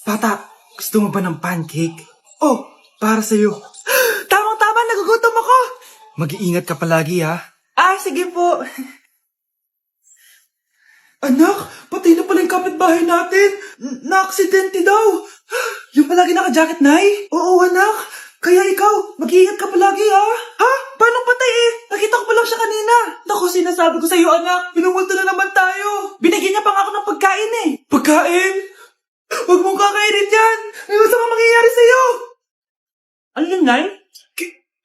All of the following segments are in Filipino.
Bata, gusto mo ba ng pancake? Oh, para sa'yo. Tamang-tama, nagugutom ako! Mag-iingat ka palagi, ha? Sige po. Anak, patay na pala yung kapitbahay natin. Na-aksidente daw. Yung palagi naka-jacket, Nay? Oo, anak. Kaya ikaw, mag-iingat ka palagi, ha? Ha? Paano patay eh? Nakita ko pa lang siya kanina. Naku, sinasabi ko sa'yo, anak. Pinumulto na naman tayo. Binigyan niya pa nga ako ng pagkain eh. Pagkain? Huwag mong kakainin yan. May masama mangyayari sa'yo. Ano yun, Nay?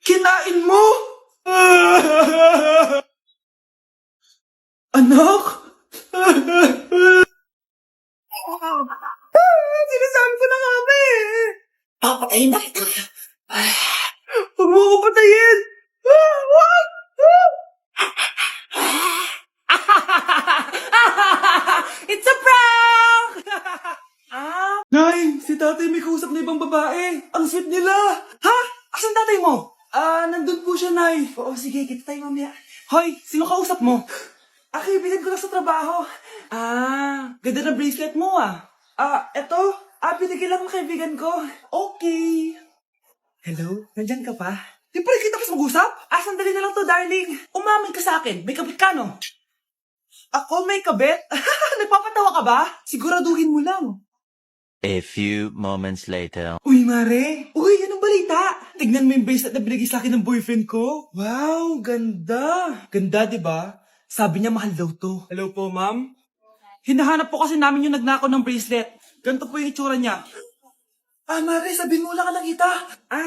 Kinain mo? Anak? Sinasabi ko na nga ba eh. Papatayin na kita. Huwag mo ako patayin. It's a prank! Nay, si tatay may kausap na ibang babae. Ang sweet nila. Ha? Asan tatay mo? Nandun po siya, Nay. Oo, sige, kita tayo mamaya. Hoy, sino kausap mo? Kaibigan ko lang sa trabaho. Ganda na bracelet mo eto. Binigyan lang ng kaibigan ko. Okay. Hello? Nandyan ka pa? Di pa rin kita pa mag-usap? Sandali na lang to, darling. Umamin ka sa akin. May kabit ka, no? Ako may kabit? Nagpapatawa ka ba? Siguraduhin mo lang. A few moments later. Uy, Mare! Uy, anong balita? Tignan mo yung bracelet na binigay sa akin ng boyfriend ko. Wow, ganda! Ganda, di ba? Sabi niya mahal daw to. Hello po, ma'am? Hinahanap po kasi namin yung nagnakaw ng bracelet. Ganito po yung itsura niya. Mare, sabihin mo lang ka nakita.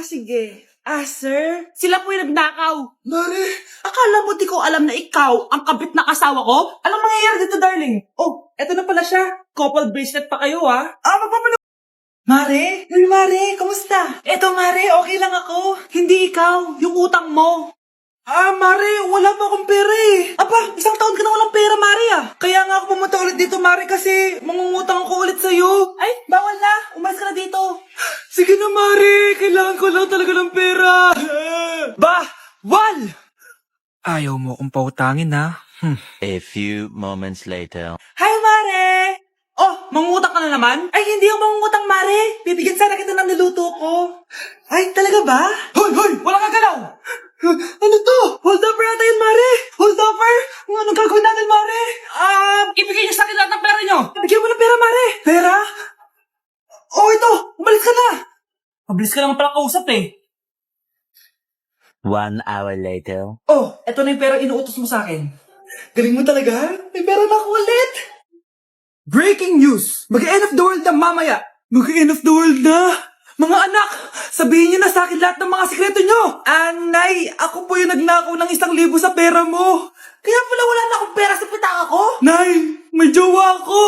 Sige. Sir? Sila po yung nagnakaw. Mare! Akala mo di ko alam na ikaw ang kabit na asawa ko? Anong mangyayari dito, darling? Oh, eto na pala siya. Couple bracelet pa kayo, magpapalo... Mare? Hey, Mare, kamusta? Eto, Mare, okay lang ako. Hindi ikaw, yung utang mo. Mare, wala pa akong pera eh. Isang taon ka na walang pera, Mare Kaya nga ako pumunta ulit dito, Mare, kasi mangungutang ako ulit sa'yo. Ay, bawal na. Umalis ka na dito. Sige na, Mare. Kailangan ko lang talaga ng pera. Wal! Ayaw mo akong pautangin, ha? A few moments later. Hi, Mare! Oh, mangungutang ka na naman? Ay, hindi ako mangungutang, Mare. Bibigyan sana kita ng niluto ko. Ay, talaga ba? Hoy! Walang kagalaw! Ano to? Hold up yata yun, Mare! Hold upper! Anong gagawin natin, Mare? Ibigay niyo sa akin lahat ng pera niyo. Bigyan mo ng pera, Mare! Pera? Oh, ito! Umalis ka na! Mabilis ka naman pala kausap eh. 1 hour later. Oh, ito na yung pera inuutos mo sa akin. Galing mo talaga? May pera na ako ulit! Breaking news! Mag-end of the world na mamaya! Mag-end of the world na! Mga anak! Sabihin niyo na sa akin lahat ng mga sikreto niyo! Nay, ako po yung nagnakaw ng 1,000 sa pera mo! Kaya pala wala na akong pera sa pitaka ko? Nay, may jowa ako!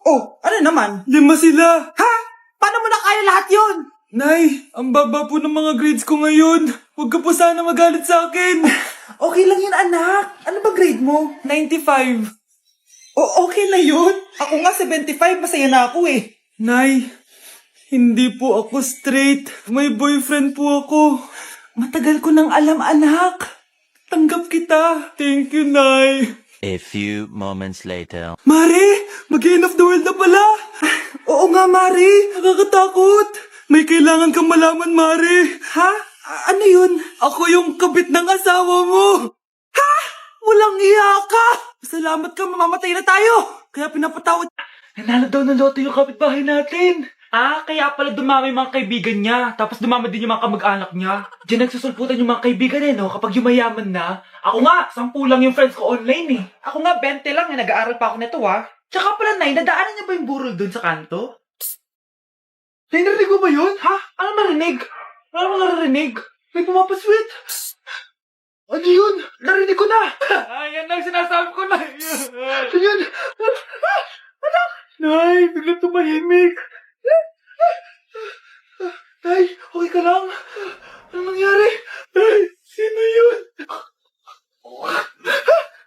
Oh, ano naman? 5 sila! Ha? Paano mo na kaya lahat yun? Nay, ang baba po ng mga grades ko ngayon. Huwag ka po sana magalit sa akin. Okay lang yun, anak. Ano ba grade mo? 95. Okay na yun. Ako nga 75, masaya na ako eh. Nay, hindi po ako straight. May boyfriend po ako. Matagal ko nang alam, anak. Tanggap kita. Thank you, Nay. A few moments later. Mare, mag-end of the world na pala. Oo nga, Mare. Nakakatakot. May kailangan kang malaman, Mare. Ha? Ano yun? Ako yung kabit ng asawa mo. Ha? Walang iya ka. Salamat ka, mamamatay na tayo. Kaya pinapatawad. Nanalo daw ng loto yung kapitbahay natin. Kaya pala dumami mga kaibigan niya. Tapos dumami din yung mga kamag-anak niya. Diyan nagsusulputan yung mga kaibigan no? Kapag yumayaman na. Ako nga, 10 lang yung friends ko online eh. Ako nga, 20 lang eh. Nag-aaral pa ako nito Tsaka pala, Nay, nadaanan niya ba yung burol dun sa kanto? Nay, narinig mo ba yun? Ha? Ano marinig? Ano naririnig? May pumapasweet. Ano yun? Narinig ko na. Yan lang sinasabi ko na. Ano yun? Anak! Nay, biglang tumahimik. Nay, okay ka lang? Anong nangyari? Nay, sino yun?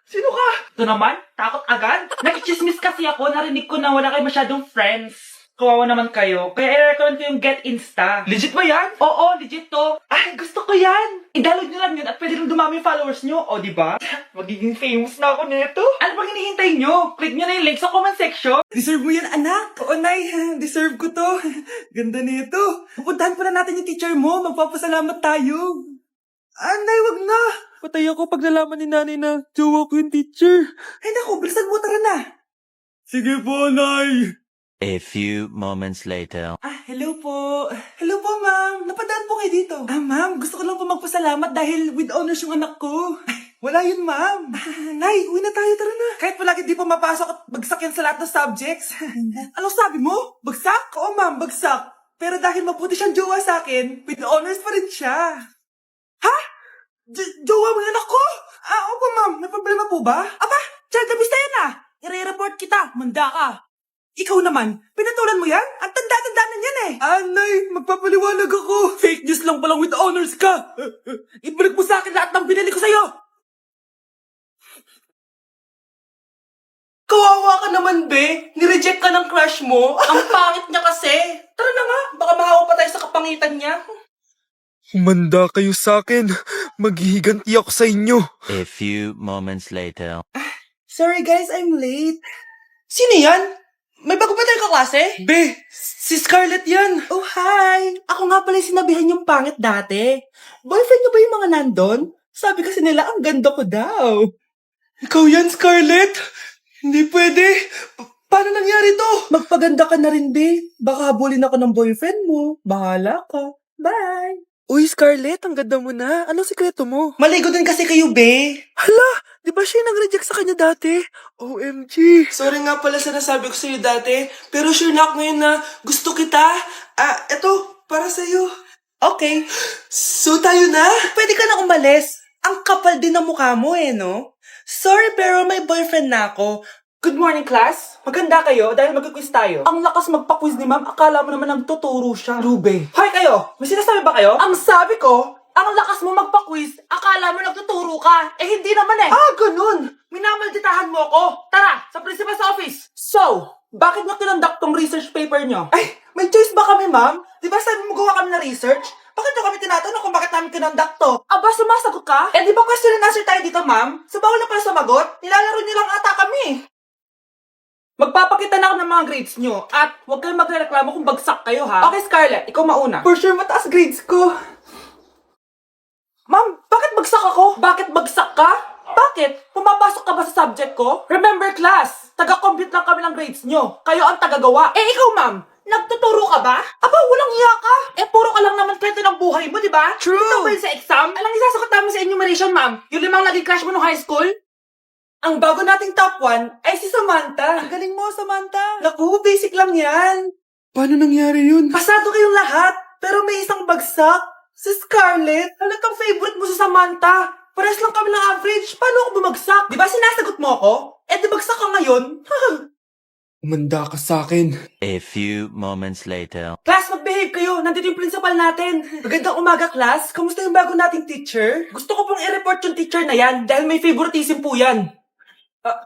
Sino ka? Ito naman, takot agad. Nag-chismis kasi ako, narinig ko na wala kayo masyadong friends. Kawawa naman kayo. Kaya i-recommend ko yung Get Insta. Legit ba yan? Oo, legit to. Ay, gusto ko yan. I-download nyo lang yun at pwede rin dumami yung followers nyo. O, di ba? Magiging famous na ako nito. Ano bang hinihintay nyo? Click nyo na yung link sa comment section. Deserve mo yan, anak. Oo, Nay. Deserve ko to. Ganda nito. Pupuntahan pa na natin yung teacher mo. Magpapasalamat tayo. Nay, wag na. Patay ako pag nalaman ni nanay na jowa ko yung teacher. Ay, naku. Bilisan mo. Tara na. Sige po, Nay. A few moments later. Hello po. Hello po, ma'am. Napadaan po kayo dito. Ma'am, gusto ko lang po magpasalamat dahil with honors yung anak ko. Wala yun, ma'am. Nay, uwi na tayo. Tara na. Kahit palagi di po mapasok at bagsak yan sa lahat ng subjects. Anong sabi mo? Bagsak? Oo, ma'am, bagsak. Pero dahil mabuti siyang jowa sa akin, with honors pa rin siya. Ha? Jowa mo yung anak ko? Opo, ma'am. May problema po ba? Aba, child abuse na yan I-report kita. Manda ka. Ikaw naman, pinatulan mo yan? Ang tanda-tanda na yan Nay, magpapaliwanag ako. Fake news lang palang with honors ka. Ibalik mo sa akin lahat ng binili ko sa'yo. Kawawa ka naman, be. Nireject ka ng crush mo. Ang pangit niya kasi. Tara na nga, baka mahawa pa tayo sa kapangitan niya. Humanda kayo sa akin. Maghihiganti ako sa inyo. A few moments later. Sorry guys, I'm late. Sino yan? May bago ba tayong kaklase? Be, si Scarlett yan. Oh, hi. Ako nga pala yung sinabihan yung pangit dati. Boyfriend niyo ba yung mga nandun? Sabi kasi nila, ang ganda ko daw. Ikaw yan, Scarlett? Hindi pwede. Paano nangyari to? Magpaganda ka na rin, be. Baka habulin ako ng boyfriend mo. Bahala ka. Bye. Uy, Scarlett, ang ganda mo na. Anong sikreto mo? Maligo din kasi kayo, be. Hala, di ba siya yung nag-reject sa kanya dati? OMG. Sorry nga pala sa nasabi ko sa'yo dati, pero sure na ako ngayon na gusto kita. Eto, para sa'yo. Okay. So tayo na? Pwede ka na umalis. Ang kapal din ng mukha mo no? Sorry pero may boyfriend na ako. Good morning, class. Maganda kayo dahil mag-quiz tayo. Ang lakas magpa-quiz ni ma'am, akala mo naman nagtuturo siya. Rube. Hoy kayo, may sinasabi ba kayo? Ang sabi ko, ang lakas mo magpa-quiz, akala mo nagtuturo ka. Hindi naman ganun. Minamalditahan mo ako. Tara, sa principal's office. So, bakit nyo kinonduct tong research paper nyo? Ay, may choice ba kami, ma'am? Di ba sabi mo gawa kami na research? Bakit nyo kami tinatanong kung bakit namin kinonduct to? Aba, sumasagot ka? Di ba question and answer tayo dito, ma'am? So, bawal na pala sumagot? Nilalaro nyo lang ata kami. Magpapakita na ako ng mga grades nyo at huwag kayong magreklamo kung bagsak kayo, ha? Okay, Scarlett, ikaw mauna. For sure, mataas grades ko. Ma'am, bakit bagsak ako? Bakit bagsak ka? Bakit? Pumapasok ka ba sa subject ko? Remember, class, taga-compute lang kami ng grades nyo. Kayo ang tagagawa. Ikaw, ma'am, nagtuturo ka ba? Aba, walang iya ka. Puro ka lang naman kwento ng buhay mo, di ba? True. Ito ba yun sa exam? Alang isasagot namin sa enumeration, ma'am. Yung 5 naging crush mo nung high school? Ang bago nating top 1 ay si Samantha. Ang galing mo, Samantha. Naku, basic lang yan. Paano nangyari yun? Pasado kayong lahat, pero may isang bagsak. Si Scarlett, halatang favorite mo si Samantha. Pares lang kami ng average. Paano ako bumagsak? Di ba sinasagot mo ako? Di bagsak ka ngayon? Humanda ka sa akin. A few moments later. Class, mag-behave kayo. Nandito yung principal natin. Magandang umaga, class. Kamusta yung bago nating teacher? Gusto ko pong i-report yung teacher na yan dahil may favoritism po yan.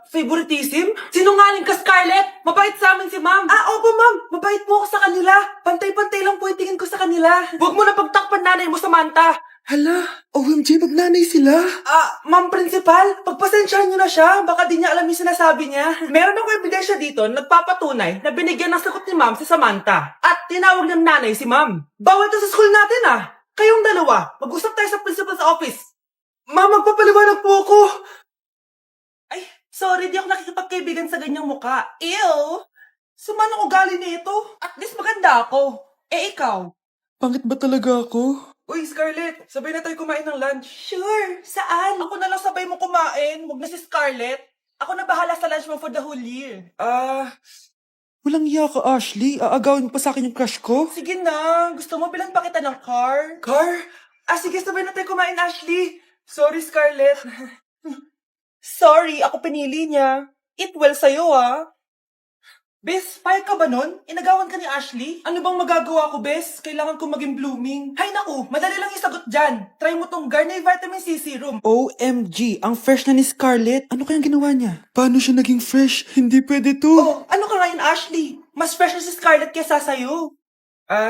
Favoritism? Sinungaling ka, Scarlett! Mabait sa amin si ma'am! Opo, ma'am! Mabait po ako sa kanila! Pantay-pantay lang po yung tingin ko sa kanila! Huwag mo na pagtakpan nanay mo, Samantha! Hala, OMG, magnanay sila. Ma'am principal, pagpasensyahan niyo na siya. Baka di niya alam yung sinasabi niya. Meron ako ebidensya dito na nagpapatunay na binigyan ng sagot ni ma'am si Samantha. At tinawag ng nanay si ma'am. Bawal to sa school natin Kayong dalawa, mag-usap tayo sa principal's office. Ma'am, magpapaliwanag po ako. Ay, sorry, di ako nakikipagkaibigan sa ganyang muka. Ew! Sumanong ugali nito. At least maganda ako. Ikaw? Pangit ba talaga ako? Uy, Scarlett, sabay na tayo kumain ng lunch. Sure, saan? Ako na lang sabay mo kumain, huwag na si Scarlett. Ako na bahala sa lunch mo for the whole year. Walang iya ka, Ashley. Aagawin mo pa sa akin yung crush ko? Sige na, gusto mo bilan pa kita ng car? Car? Sige, sabay na tayo kumain, Ashley. Sorry, Scarlett. Sorry, ako pinili niya. Eat well sa'yo, Bes, payag ka ba nun? Inagawan ka ni Ashley? Ano bang magagawa ko, Bes? Kailangan ko maging blooming. Hay naku, madali lang isagot dyan. Try mo tong Garnier Vitamin C Serum. OMG, ang fresh na ni Scarlett. Ano kayang ginawa niya? Paano siya naging fresh? Hindi pwede to. Oh, ano ka ngayon, Ashley? Mas fresh na si Scarlett kesa sa'yo.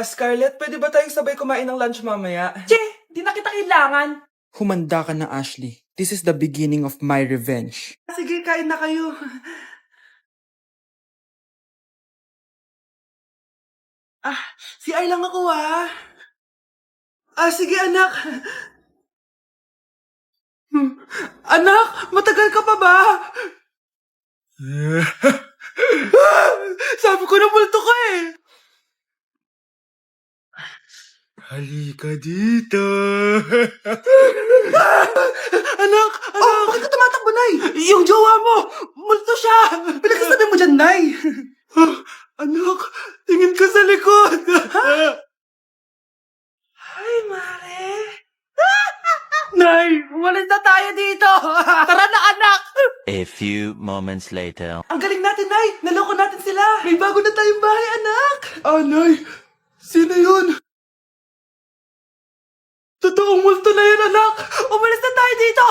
Scarlett, pwede ba tayong sabay kumain ng lunch mamaya? Che, di na kita kailangan. Humanda ka na, Ashley. This is the beginning of my revenge. Sige, kain na kayo. Si Ay lang ako sige anak. Anak, matagal ka pa ba? Sabi ko na multo ka eh. Halika dito. Anak! Bakit ka tumatakbo, Nay? Yung jowa mo! Multo siya! Pinagsasabi mo dyan, Nay! Anak, tingin ka sa likod! Ay, Mare! Nay, umalis na tayo dito! Tara na, anak! A few moments later. Ang galing natin, Nay! Naloko natin sila! May bago na tayong bahay, anak! Nay! Sino yun? Totoong multo na yun, anak! Umalis na tayo dito!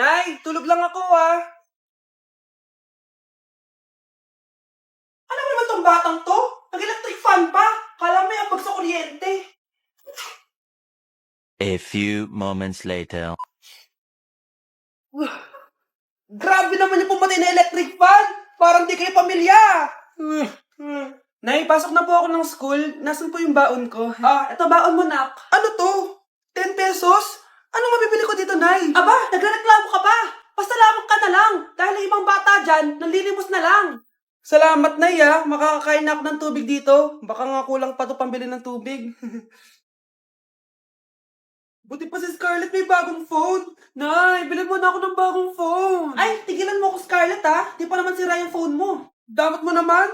Nay, tulog lang ako, Ano ba naman tong batang to? Nag-electric fan pa! Kala mo yung sa kuryente. A few moments later. Grabe naman yung pumatay na electric fan! Parang di kayo pamilya! Nay, pasok na po ako ng school. Nasaan po yung baon ko? Ito baon mo, nak. Ano to? 10 pesos? Anong mabibili ko dito, Nay? Aba, nagrereklamo ka pa. Pasalamat ka na lang. Dahil ang ibang bata dyan, nanlilimos na lang. Salamat, Nay, Makakakain na ako ng tubig dito. Baka nga kulang pa to pambili ng tubig. Buti pa si Scarlett may bagong phone. Nay, bilhin mo na ako ng bagong phone. Ay, tigilan mo ako, Scarlett, Di pa naman sira yung phone mo. Dapat mo naman.